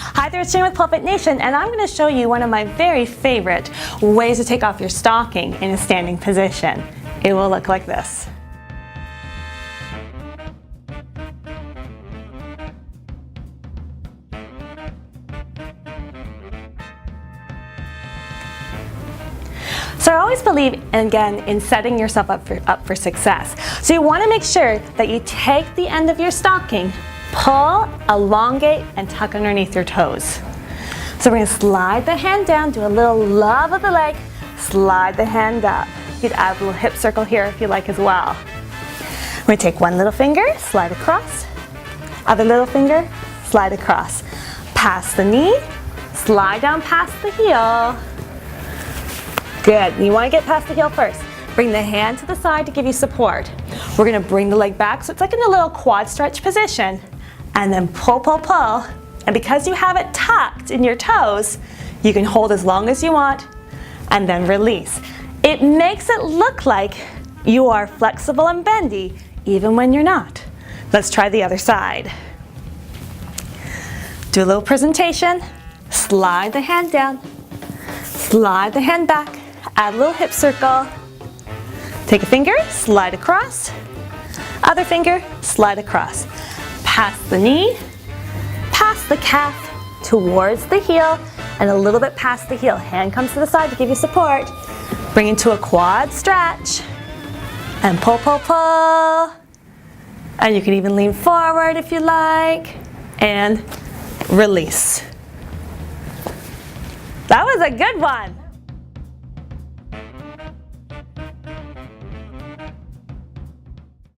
Hi there, it's Jane with PoleFit Nation, and I'm going to show you one of my very favorite ways to take off your stocking in a standing position. It will look like this. So I always believe, again, in setting yourself up for success. So you want to make sure that you take the end of your stocking, pull, elongate, and tuck underneath your toes. So we're going to slide the hand down, do a little love of the leg, slide the hand up. You could add a little hip circle here if you like as well. We're going to take one little finger, slide across, other little finger, slide across. Pass the knee, slide down past the heel. Good. You want to get past the heel first. Bring the hand to the side to give you support. We're going to bring the leg back so it's like in a little quad stretch position. And then pull, pull, pull. And because you have it tucked in your toes, you can hold as long as you want and then release. It makes it look like you are flexible and bendy even when you're not. Let's try the other side. Do a little presentation. Slide the hand down. Slide the hand back. Add a little hip circle. Take a finger, slide across. Other finger, slide across. Pass the knee, pass the calf towards the heel, and a little bit past the heel. Hand comes to the side to give you support. Bring into a quad stretch. And pull, pull, pull. And you can even lean forward if you like. And release. That was a good one.